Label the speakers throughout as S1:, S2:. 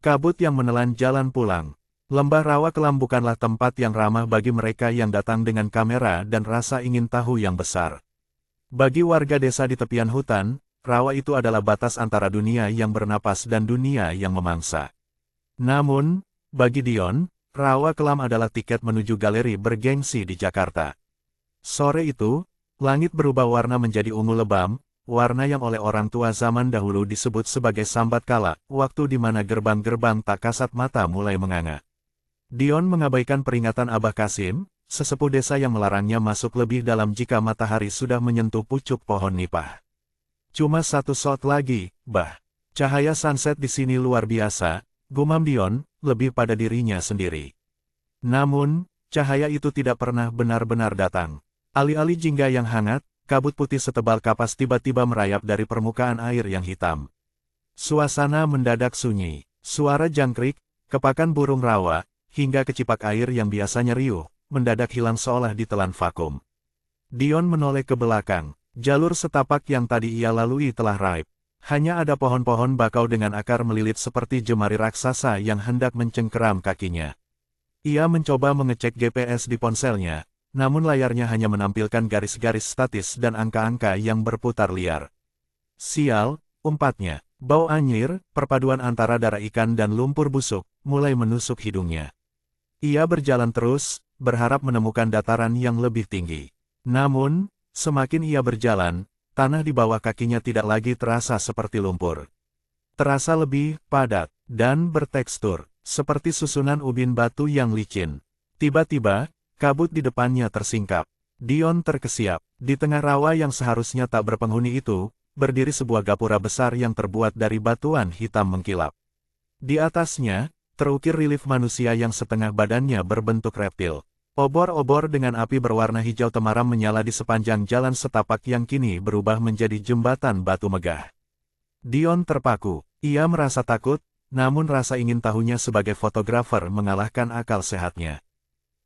S1: Kabut yang menelan jalan pulang. Lembah Rawa Kelam bukanlah tempat yang ramah bagi mereka yang datang dengan kamera dan rasa ingin tahu yang besar. Bagi warga desa di tepian hutan, rawa itu adalah batas antara dunia yang bernapas dan dunia yang memangsa. Namun, bagi Dion, Rawa Kelam adalah tiket menuju galeri bergengsi di Jakarta. Sore itu, langit berubah warna menjadi ungu lebam, warna yang oleh orang tua zaman dahulu disebut sebagai sambat kala, waktu di mana gerbang-gerbang tak kasat mata mulai menganga. Dion mengabaikan peringatan Abah Kasim, sesepuh desa yang melarangnya masuk lebih dalam jika matahari sudah menyentuh pucuk pohon nipah. Cuma satu shot lagi, Bah. Cahaya sunset di sini luar biasa, gumam Dion, lebih pada dirinya sendiri. Namun, cahaya itu tidak pernah benar-benar datang. Alih-alih jingga yang hangat, kabut putih setebal kapas tiba-tiba merayap dari permukaan air yang hitam. Suasana mendadak sunyi. Suara jangkrik, kepakan burung rawa, hingga kecipak air yang biasanya riuh, mendadak hilang seolah ditelan vakum. Dion menoleh ke belakang. Jalur setapak yang tadi ia lalui telah raib. Hanya ada pohon-pohon bakau dengan akar melilit seperti jemari raksasa yang hendak mencengkeram kakinya. Ia mencoba mengecek GPS di ponselnya, namun layarnya hanya menampilkan garis-garis statis dan angka-angka yang berputar liar. Sial, umpatnya. Bau anyir, perpaduan antara darah ikan dan lumpur busuk, mulai menusuk hidungnya. Ia berjalan terus, berharap menemukan dataran yang lebih tinggi. Namun, semakin ia berjalan, tanah di bawah kakinya tidak lagi terasa seperti lumpur. Terasa lebih padat dan bertekstur, seperti susunan ubin batu yang licin. Tiba-tiba, kabut di depannya tersingkap. Dion terkesiap. Di tengah rawa yang seharusnya tak berpenghuni itu, berdiri sebuah gapura besar yang terbuat dari batuan hitam mengkilap. Di atasnya, terukir relief manusia yang setengah badannya berbentuk reptil. Obor-obor dengan api berwarna hijau temaram menyala di sepanjang jalan setapak yang kini berubah menjadi jembatan batu megah. Dion terpaku. Ia merasa takut, namun rasa ingin tahunya sebagai fotografer mengalahkan akal sehatnya.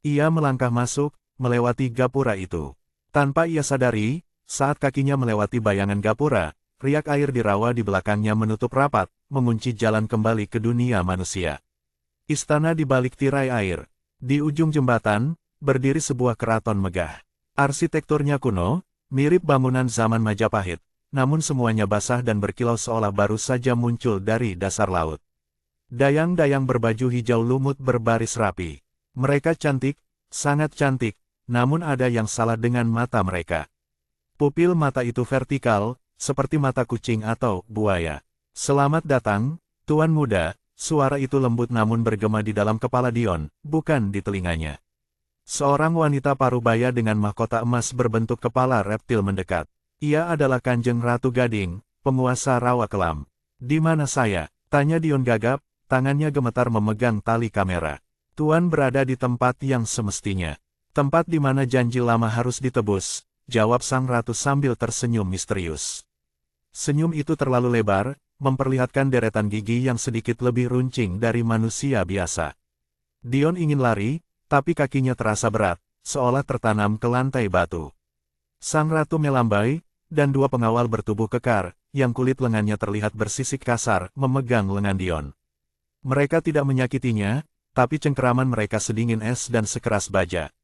S1: Ia melangkah masuk, melewati gapura itu. Tanpa ia sadari, saat kakinya melewati bayangan gapura, riak air di rawa di belakangnya menutup rapat, mengunci jalan kembali ke dunia manusia. Istana di balik tirai air. Di ujung jembatan, berdiri sebuah keraton megah. Arsitekturnya kuno, mirip bangunan zaman Majapahit, namun semuanya basah dan berkilau seolah baru saja muncul dari dasar laut. Dayang-dayang berbaju hijau lumut berbaris rapi. Mereka cantik, sangat cantik, namun ada yang salah dengan mata mereka. Pupil mata itu vertikal, seperti mata kucing atau buaya. Selamat datang, Tuan Muda, suara itu lembut namun bergema di dalam kepala Dion, bukan di telinganya. Seorang wanita parubaya dengan mahkota emas berbentuk kepala reptil mendekat. Ia adalah Kanjeng Ratu Gading, penguasa Rawa Kelam. Di mana saya? Tanya Dion gagap, tangannya gemetar memegang tali kamera. Tuan berada di tempat yang semestinya. Tempat di mana janji lama harus ditebus, jawab sang ratu sambil tersenyum misterius. Senyum itu terlalu lebar, memperlihatkan deretan gigi yang sedikit lebih runcing dari manusia biasa. Dion ingin lari, tapi kakinya terasa berat, seolah tertanam ke lantai batu. Sang ratu melambai, dan dua pengawal bertubuh kekar, yang kulit lengannya terlihat bersisik kasar, memegang lengan Dion. Mereka tidak menyakitinya, tapi cengkeraman mereka sedingin es dan sekeras baja.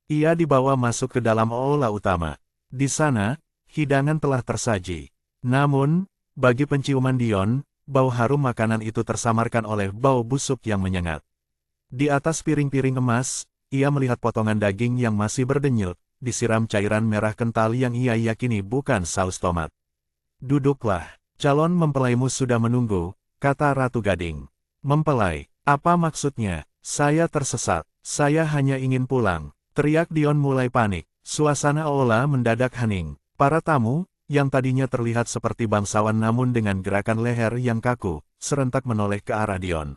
S1: Ia dibawa masuk ke dalam aula utama. Di sana, hidangan telah tersaji. Namun, bagi penciuman Dion, bau harum makanan itu tersamarkan oleh bau busuk yang menyengat. Di atas piring-piring emas, ia melihat potongan daging yang masih berdenyut, disiram cairan merah kental yang ia yakini bukan saus tomat. Duduklah, calon mempelaimu sudah menunggu, kata Ratu Gading. Mempelai, apa maksudnya? Saya tersesat, saya hanya ingin pulang, teriak Dion mulai panik. Suasana aula mendadak hening. Para tamu, yang tadinya terlihat seperti bangsawan namun dengan gerakan leher yang kaku, serentak menoleh ke arah Dion.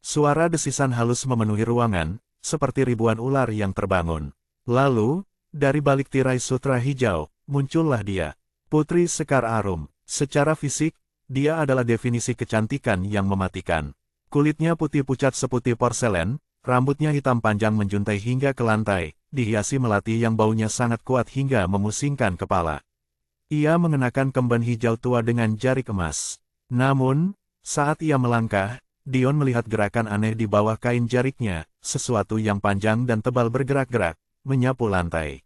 S1: Suara desisan halus memenuhi ruangan, seperti ribuan ular yang terbangun. Lalu, dari balik tirai sutra hijau, muncullah dia. Putri Sekar Arum. Secara fisik, dia adalah definisi kecantikan yang mematikan. Kulitnya putih pucat seputih porselen, rambutnya hitam panjang menjuntai hingga ke lantai, dihiasi melati yang baunya sangat kuat hingga memusingkan kepala. Ia mengenakan kemben hijau tua dengan jari emas. Namun, saat ia melangkah, Dion melihat gerakan aneh di bawah kain jariknya, sesuatu yang panjang dan tebal bergerak-gerak, menyapu lantai.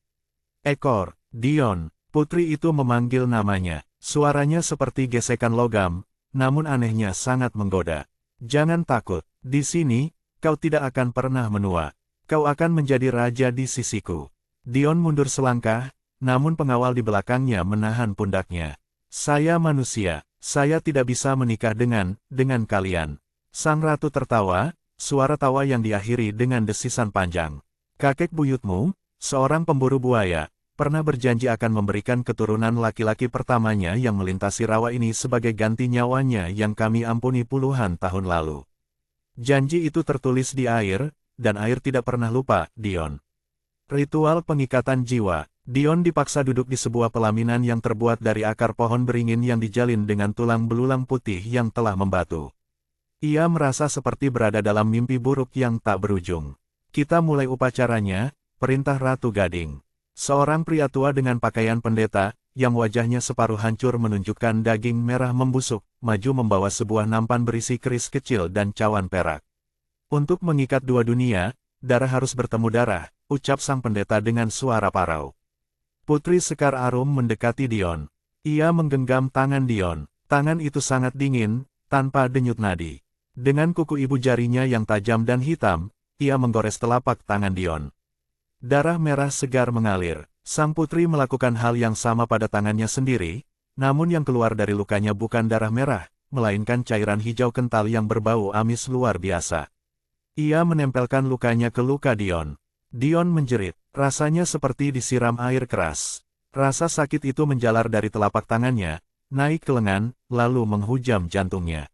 S1: Ekor, Dion, putri itu memanggil namanya. Suaranya seperti gesekan logam, namun anehnya sangat menggoda. Jangan takut, di sini, kau tidak akan pernah menua. Kau akan menjadi raja di sisiku. Dion mundur selangkah, namun pengawal di belakangnya menahan pundaknya. Saya manusia, saya tidak bisa menikah dengan kalian. Sang ratu tertawa, suara tawa yang diakhiri dengan desisan panjang. Kakek buyutmu, seorang pemburu buaya, pernah berjanji akan memberikan keturunan laki-laki pertamanya yang melintasi rawa ini sebagai ganti nyawanya yang kami ampuni puluhan tahun lalu. Janji itu tertulis di air, dan air tidak pernah lupa, Dion. Ritual pengikatan jiwa. Dion dipaksa duduk di sebuah pelaminan yang terbuat dari akar pohon beringin yang dijalin dengan tulang belulang putih yang telah membatu. Ia merasa seperti berada dalam mimpi buruk yang tak berujung. Kita mulai upacaranya, perintah Ratu Gading. Seorang pria tua dengan pakaian pendeta, yang wajahnya separuh hancur menunjukkan daging merah membusuk, maju membawa sebuah nampan berisi keris kecil dan cawan perak. Untuk mengikat dua dunia, darah harus bertemu darah, ucap sang pendeta dengan suara parau. Putri Sekar Arum mendekati Dion. Ia menggenggam tangan Dion. Tangan itu sangat dingin, tanpa denyut nadi. Dengan kuku ibu jarinya yang tajam dan hitam, ia menggores telapak tangan Dion. Darah merah segar mengalir. Sang putri melakukan hal yang sama pada tangannya sendiri, namun yang keluar dari lukanya bukan darah merah, melainkan cairan hijau kental yang berbau amis luar biasa. Ia menempelkan lukanya ke luka Dion. Dion menjerit, rasanya seperti disiram air keras. Rasa sakit itu menjalar dari telapak tangannya, naik ke lengan, lalu menghujam jantungnya.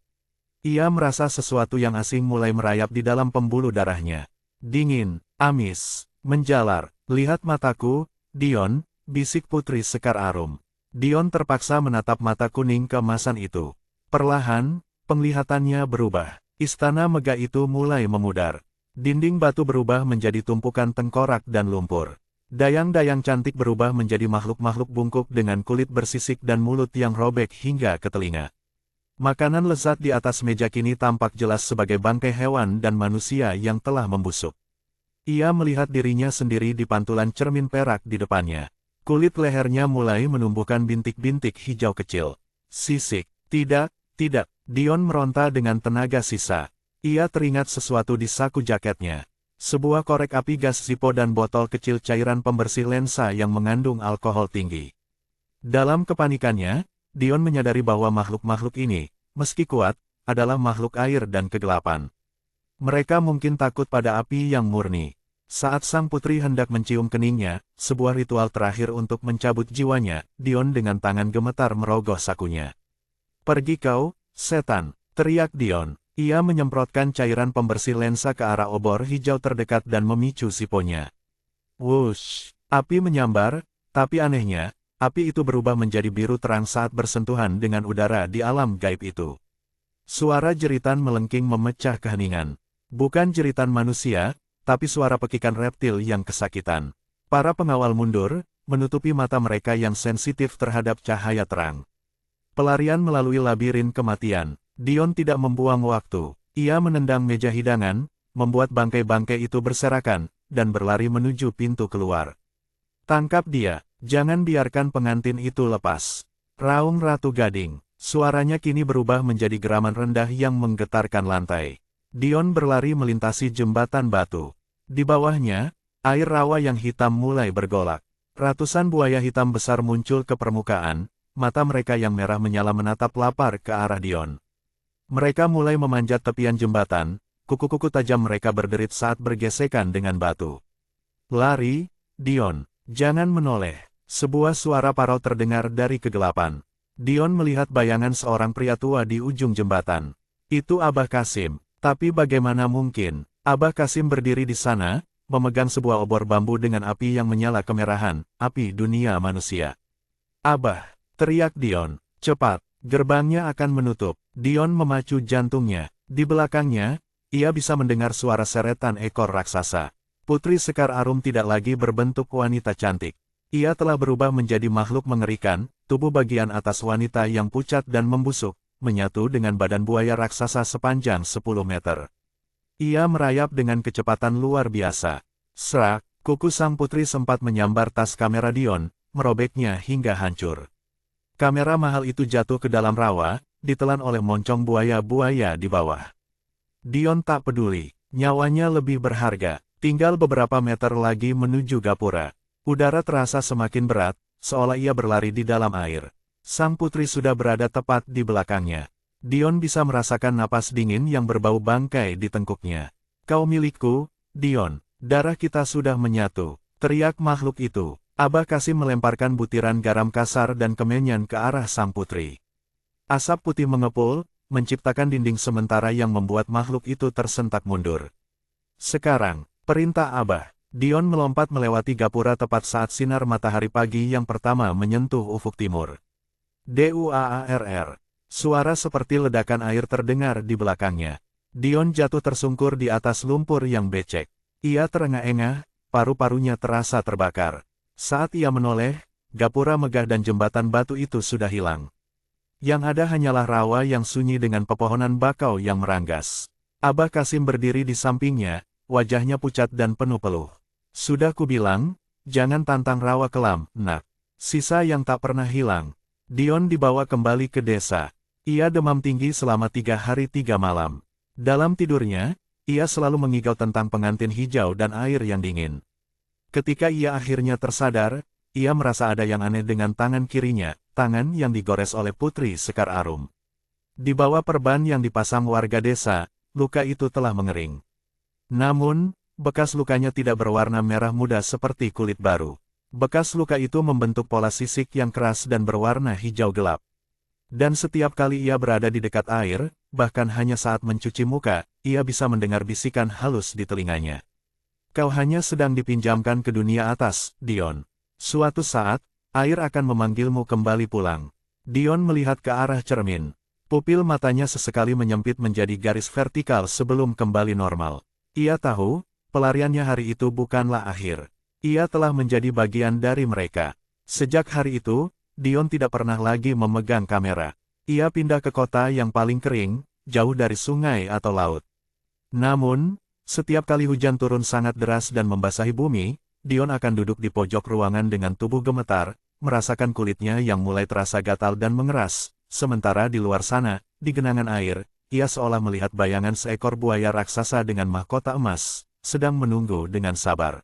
S1: Ia merasa sesuatu yang asing mulai merayap di dalam pembuluh darahnya. Dingin, amis, menjalar. Lihat mataku, Dion, bisik Putri Sekar Arum. Dion terpaksa menatap mata kuning keemasan itu. Perlahan, penglihatannya berubah. Istana megah itu mulai memudar. Dinding batu berubah menjadi tumpukan tengkorak dan lumpur. Dayang-dayang cantik berubah menjadi makhluk-makhluk bungkuk dengan kulit bersisik dan mulut yang robek hingga ke telinga. Makanan lezat di atas meja kini tampak jelas sebagai bangkai hewan dan manusia yang telah membusuk. Ia melihat dirinya sendiri di pantulan cermin perak di depannya. Kulit lehernya mulai menumbuhkan bintik-bintik hijau kecil. Sisik, tidak, tidak, Dion meronta dengan tenaga sisa. Ia teringat sesuatu di saku jaketnya. Sebuah korek api gas Zippo dan botol kecil cairan pembersih lensa yang mengandung alkohol tinggi. Dalam kepanikannya, Dion menyadari bahwa makhluk-makhluk ini, meski kuat, adalah makhluk air dan kegelapan. Mereka mungkin takut pada api yang murni. Saat sang putri hendak mencium keningnya, sebuah ritual terakhir untuk mencabut jiwanya, Dion dengan tangan gemetar merogoh sakunya. Pergi kau, setan, teriak Dion. Ia menyemprotkan cairan pembersih lensa ke arah obor hijau terdekat dan memicu Zippo-nya. Wush, api menyambar, tapi anehnya, api itu berubah menjadi biru terang saat bersentuhan dengan udara di alam gaib itu. Suara jeritan melengking memecah keheningan. Bukan jeritan manusia, tapi suara pekikan reptil yang kesakitan. Para pengawal mundur, menutupi mata mereka yang sensitif terhadap cahaya terang. Pelarian melalui labirin kematian. Dion tidak membuang waktu. Ia menendang meja hidangan, membuat bangkai-bangkai itu berserakan, dan berlari menuju pintu keluar. Tangkap dia, jangan biarkan pengantin itu lepas. Raung Ratu Gading. Suaranya kini berubah menjadi geraman rendah yang menggetarkan lantai. Dion berlari melintasi jembatan batu. Di bawahnya, air rawa yang hitam mulai bergolak. Ratusan buaya hitam besar muncul ke permukaan, mata mereka yang merah menyala menatap lapar ke arah Dion. Mereka mulai memanjat tepian jembatan, kuku-kuku tajam mereka berderit saat bergesekan dengan batu. Lari, Dion, jangan menoleh. Sebuah suara parau terdengar dari kegelapan. Dion melihat bayangan seorang pria tua di ujung jembatan. Itu Abah Kasim. Tapi bagaimana mungkin? Abah Kasim berdiri di sana, memegang sebuah obor bambu dengan api yang menyala kemerahan, api dunia manusia. Abah, teriak Dion, cepat, gerbangnya akan menutup. Dion memacu jantungnya. Di belakangnya, ia bisa mendengar suara seretan ekor raksasa. Putri Sekar Arum tidak lagi berbentuk wanita cantik. Ia telah berubah menjadi makhluk mengerikan, tubuh bagian atas wanita yang pucat dan membusuk, menyatu dengan badan buaya raksasa sepanjang 10 meter. Ia merayap dengan kecepatan luar biasa. Serak, kuku sang putri sempat menyambar tas kamera Dion, merobeknya hingga hancur. Kamera mahal itu jatuh ke dalam rawa, ditelan oleh moncong buaya-buaya di bawah. Dion tak peduli, nyawanya lebih berharga. Tinggal beberapa meter lagi menuju gapura. Udara terasa semakin berat, seolah ia berlari di dalam air. Sang putri sudah berada tepat di belakangnya. Dion bisa merasakan napas dingin yang berbau bangkai di tengkuknya. "Kau milikku, Dion. Darah kita sudah menyatu," teriak makhluk itu. Abah Kasim melemparkan butiran garam kasar dan kemenyan ke arah sang putri. Asap putih mengepul, menciptakan dinding sementara yang membuat makhluk itu tersentak mundur. "Sekarang," perintah Abah. Dion melompat melewati gapura tepat saat sinar matahari pagi yang pertama menyentuh ufuk timur. "Duarr." Suara seperti ledakan air terdengar di belakangnya. Dion jatuh tersungkur di atas lumpur yang becek. Ia terengah-engah, paru-parunya terasa terbakar. Saat ia menoleh, gapura megah dan jembatan batu itu sudah hilang. Yang ada hanyalah rawa yang sunyi dengan pepohonan bakau yang meranggas. Abah Kasim berdiri di sampingnya, wajahnya pucat dan penuh peluh. "Sudah kubilang, jangan tantang rawa kelam, nak. Sisa yang tak pernah hilang." Dion dibawa kembali ke desa. Ia demam tinggi selama 3 hari 3 malam. Dalam tidurnya, ia selalu mengigau tentang pengantin hijau dan air yang dingin. Ketika ia akhirnya tersadar, ia merasa ada yang aneh dengan tangan kirinya, tangan yang digores oleh Putri Sekar Arum. Di bawah perban yang dipasang warga desa, luka itu telah mengering. Namun, bekas lukanya tidak berwarna merah muda seperti kulit baru. Bekas luka itu membentuk pola sisik yang keras dan berwarna hijau gelap. Dan setiap kali ia berada di dekat air, bahkan hanya saat mencuci muka, ia bisa mendengar bisikan halus di telinganya. "Kau hanya sedang dipinjamkan ke dunia atas, Dion. Suatu saat, air akan memanggilmu kembali pulang." Dion melihat ke arah cermin. Pupil matanya sesekali menyempit menjadi garis vertikal sebelum kembali normal. Ia tahu, pelariannya hari itu bukanlah akhir. Ia telah menjadi bagian dari mereka. Sejak hari itu, Dion tidak pernah lagi memegang kamera. Ia pindah ke kota yang paling kering, jauh dari sungai atau laut. Namun, setiap kali hujan turun sangat deras dan membasahi bumi, Dion akan duduk di pojok ruangan dengan tubuh gemetar, merasakan kulitnya yang mulai terasa gatal dan mengeras, sementara di luar sana, di genangan air, ia seolah melihat bayangan seekor buaya raksasa dengan mahkota emas, sedang menunggu dengan sabar.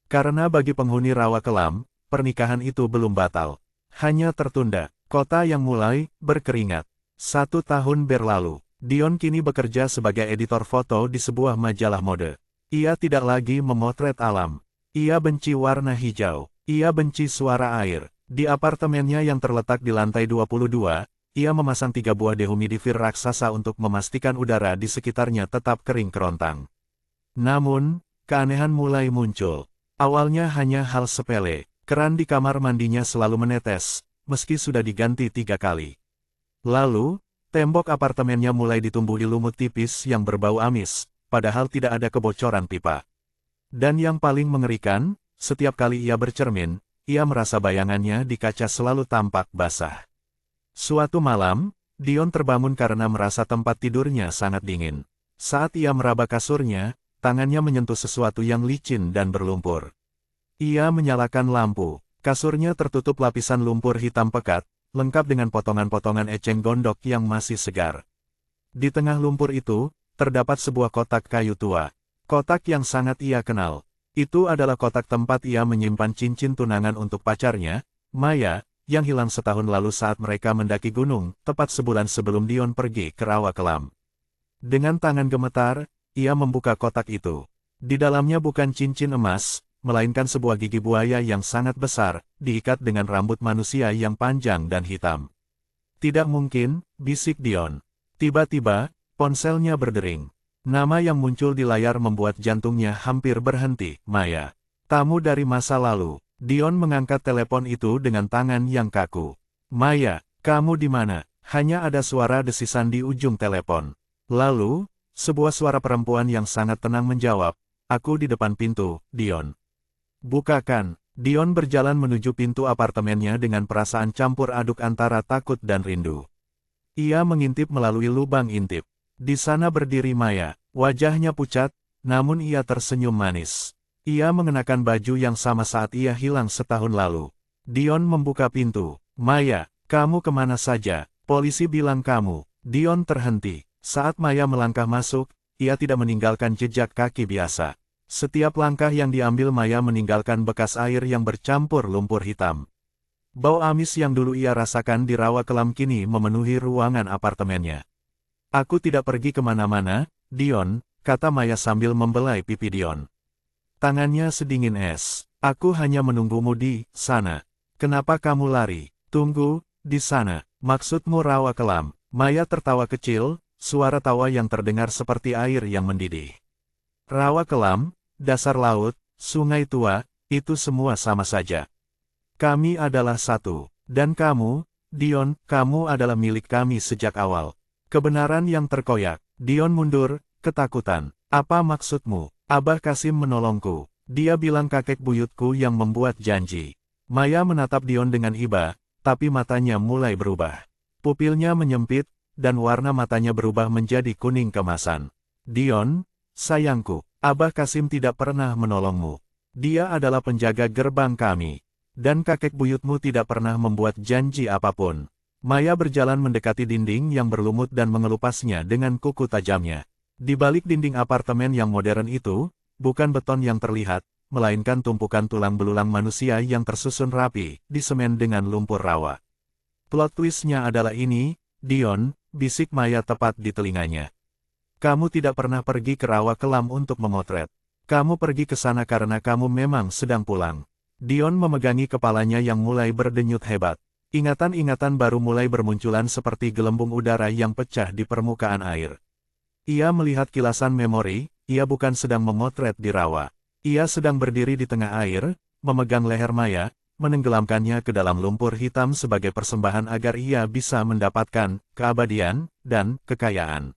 S1: Karena bagi penghuni rawa kelam, pernikahan itu belum batal. Hanya tertunda. Kota yang mulai berkeringat. 1 tahun berlalu. Dion kini bekerja sebagai editor foto di sebuah majalah mode. Ia tidak lagi memotret alam. Ia benci warna hijau. Ia benci suara air. Di apartemennya yang terletak di lantai 22, ia memasang 3 buah dehumidifier raksasa untuk memastikan udara di sekitarnya tetap kering kerontang. Namun, keanehan mulai muncul. Awalnya hanya hal sepele. Keran di kamar mandinya selalu menetes, meski sudah diganti 3 kali. Lalu, tembok apartemennya mulai ditumbuhi lumut tipis yang berbau amis, padahal tidak ada kebocoran pipa. Dan yang paling mengerikan, setiap kali ia bercermin, ia merasa bayangannya di kaca selalu tampak basah. Suatu malam, Dion terbangun karena merasa tempat tidurnya sangat dingin. Saat ia meraba kasurnya, tangannya menyentuh sesuatu yang licin dan berlumpur. Ia menyalakan lampu. Kasurnya tertutup lapisan lumpur hitam pekat, lengkap dengan potongan-potongan eceng gondok yang masih segar. Di tengah lumpur itu, terdapat sebuah kotak kayu tua. Kotak yang sangat ia kenal. Itu adalah kotak tempat ia menyimpan cincin tunangan untuk pacarnya, Maya, yang hilang setahun lalu saat mereka mendaki gunung, tepat sebulan sebelum Dion pergi ke rawa kelam. Dengan tangan gemetar, ia membuka kotak itu. Di dalamnya bukan cincin emas, melainkan sebuah gigi buaya yang sangat besar, diikat dengan rambut manusia yang panjang dan hitam. "Tidak mungkin," bisik Dion. Tiba-tiba, ponselnya berdering. Nama yang muncul di layar membuat jantungnya hampir berhenti. "Maya. Tamu dari masa lalu." Dion mengangkat telepon itu dengan tangan yang kaku. "Maya, kamu di mana?" Hanya ada suara desisan di ujung telepon. Lalu, sebuah suara perempuan yang sangat tenang menjawab, "Aku di depan pintu, Dion." "Bukakan." Dion berjalan menuju pintu apartemennya dengan perasaan campur aduk antara takut dan rindu. Ia mengintip melalui lubang intip. Di sana berdiri Maya. Wajahnya pucat, namun ia tersenyum manis. Ia mengenakan baju yang sama saat ia hilang setahun lalu. Dion membuka pintu. Maya, kamu kemana saja? Polisi bilang kamu. Dion terhenti. Saat Maya melangkah masuk, ia tidak meninggalkan jejak kaki biasa. Setiap langkah yang diambil Maya meninggalkan bekas air yang bercampur lumpur hitam. Bau amis yang dulu ia rasakan di rawa kelam kini memenuhi ruangan apartemennya. Aku tidak pergi kemana-mana, Dion, kata Maya sambil membelai pipi Dion. Tangannya sedingin es. Aku hanya menunggumu di sana. Kenapa kamu lari? Tunggu, di sana. Maksudmu rawa kelam? Maya tertawa kecil, suara tawa yang terdengar seperti air yang mendidih. Rawa kelam, dasar laut, sungai tua, itu semua sama saja. Kami adalah satu. Dan kamu, Dion, kamu adalah milik kami sejak awal. Kebenaran yang terkoyak. Dion mundur, ketakutan. Apa maksudmu? Abah Kasim menolongku. Dia bilang kakek buyutku yang membuat janji. Maya menatap Dion dengan iba, tapi matanya mulai berubah. Pupilnya menyempit, dan warna matanya berubah menjadi kuning kemasan. Dion, sayangku, Abah Kasim tidak pernah menolongmu. Dia adalah penjaga gerbang kami. Dan kakek buyutmu tidak pernah membuat janji apapun. Maya berjalan mendekati dinding yang berlumut dan mengelupasnya dengan kuku tajamnya. Di balik dinding apartemen yang modern itu, bukan beton yang terlihat, melainkan tumpukan tulang belulang manusia yang tersusun rapi, di semen dengan lumpur rawa. Plot twist-nya adalah ini, Dion, bisik Maya tepat di telinganya. Kamu tidak pernah pergi ke rawa kelam untuk memotret. Kamu pergi ke sana karena kamu memang sedang pulang. Dion memegangi kepalanya yang mulai berdenyut hebat. Ingatan-ingatan baru mulai bermunculan seperti gelembung udara yang pecah di permukaan air. Ia melihat kilasan memori, ia bukan sedang memotret di rawa. Ia sedang berdiri di tengah air, memegang leher Maya, menenggelamkannya ke dalam lumpur hitam sebagai persembahan agar ia bisa mendapatkan keabadian dan kekayaan.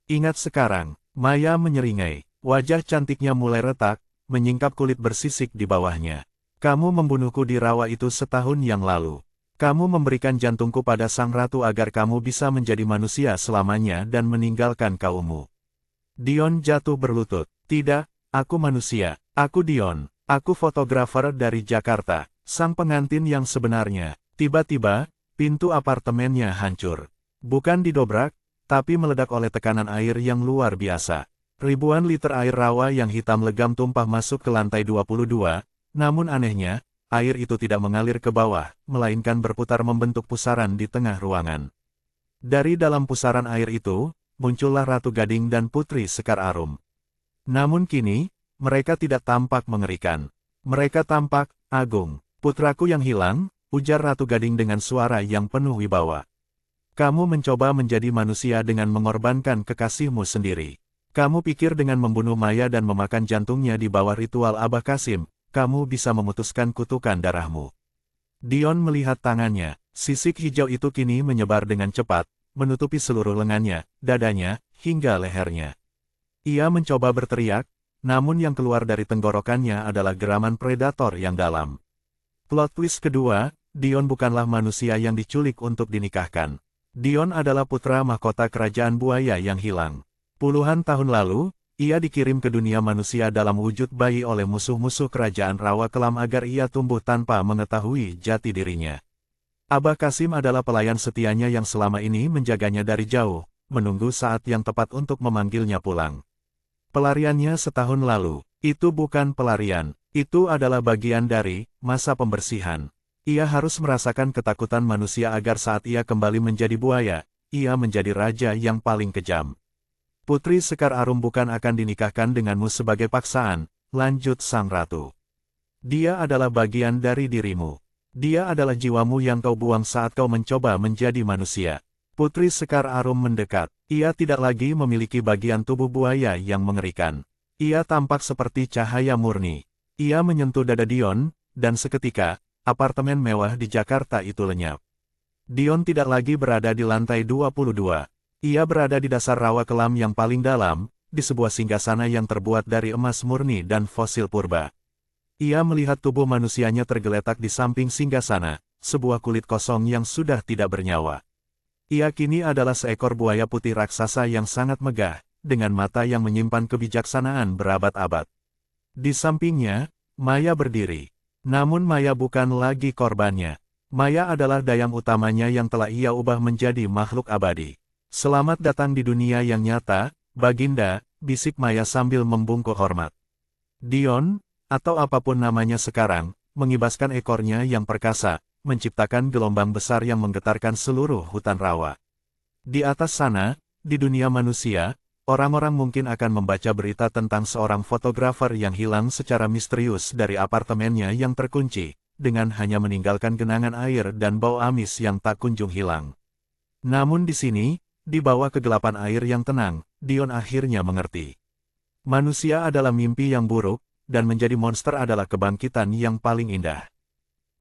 S1: Ingat sekarang, Maya menyeringai. Wajah cantiknya mulai retak, menyingkap kulit bersisik di bawahnya. Kamu membunuhku di rawa itu setahun yang lalu. Kamu memberikan jantungku pada sang ratu agar kamu bisa menjadi manusia selamanya dan meninggalkan kaummu. Dion jatuh berlutut. Tidak, aku manusia. Aku Dion. Aku fotografer dari Jakarta. Sang pengantin yang sebenarnya. Tiba-tiba, pintu apartemennya hancur. Bukan didobrak, tapi meledak oleh tekanan air yang luar biasa. Ribuan liter air rawa yang hitam legam tumpah masuk ke lantai 22. Namun anehnya, air itu tidak mengalir ke bawah, melainkan berputar membentuk pusaran di tengah ruangan. Dari dalam pusaran air itu, muncullah Ratu Gading dan Putri Sekar Arum. Namun kini, mereka tidak tampak mengerikan. Mereka tampak agung. Putraku yang hilang, ujar Ratu Gading dengan suara yang penuh wibawa. Kamu mencoba menjadi manusia dengan mengorbankan kekasihmu sendiri. Kamu pikir dengan membunuh Maya dan memakan jantungnya di bawah ritual Abah Kasim, kamu bisa memutuskan kutukan darahmu. Dion melihat tangannya. Sisik hijau itu kini menyebar dengan cepat, menutupi seluruh lengannya, dadanya, hingga lehernya. Ia mencoba berteriak, namun yang keluar dari tenggorokannya adalah geraman predator yang dalam. Plot twist kedua, Dion bukanlah manusia yang diculik untuk dinikahkan. Dion adalah putra mahkota kerajaan buaya yang hilang. Puluhan tahun lalu, ia dikirim ke dunia manusia dalam wujud bayi oleh musuh-musuh kerajaan rawa kelam agar ia tumbuh tanpa mengetahui jati dirinya. Abah Kasim adalah pelayan setianya yang selama ini menjaganya dari jauh, menunggu saat yang tepat untuk memanggilnya pulang. Pelariannya setahun lalu, itu bukan pelarian, itu adalah bagian dari masa pembersihan. Ia harus merasakan ketakutan manusia agar saat ia kembali menjadi buaya, ia menjadi raja yang paling kejam. Putri Sekar Arum bukan akan dinikahkan denganmu sebagai paksaan, lanjut sang ratu. Dia adalah bagian dari dirimu. Dia adalah jiwamu yang kau buang saat kau mencoba menjadi manusia. Putri Sekar Arum mendekat. Ia tidak lagi memiliki bagian tubuh buaya yang mengerikan. Ia tampak seperti cahaya murni. Ia menyentuh dada Dion, dan seketika, apartemen mewah di Jakarta itu lenyap. Dion tidak lagi berada di lantai 22. Ia berada di dasar rawa kelam yang paling dalam, di sebuah singgasana yang terbuat dari emas murni dan fosil purba. Ia melihat tubuh manusianya tergeletak di samping singgasana, sebuah kulit kosong yang sudah tidak bernyawa. Ia kini adalah seekor buaya putih raksasa yang sangat megah, dengan mata yang menyimpan kebijaksanaan berabad-abad. Di sampingnya, Maya berdiri. Namun Maya bukan lagi korbannya. Maya adalah dayang utamanya yang telah ia ubah menjadi makhluk abadi. Selamat datang di dunia yang nyata, Baginda, bisik Maya sambil membungkuk hormat. Dion, atau apapun namanya sekarang, mengibaskan ekornya yang perkasa, menciptakan gelombang besar yang menggetarkan seluruh hutan rawa. Di atas sana, di dunia manusia, orang-orang mungkin akan membaca berita tentang seorang fotografer yang hilang secara misterius dari apartemennya yang terkunci, dengan hanya meninggalkan genangan air dan bau amis yang tak kunjung hilang. Namun di sini, di bawah kegelapan air yang tenang, Dion akhirnya mengerti. Manusia adalah mimpi yang buruk, dan menjadi monster adalah kebangkitan yang paling indah.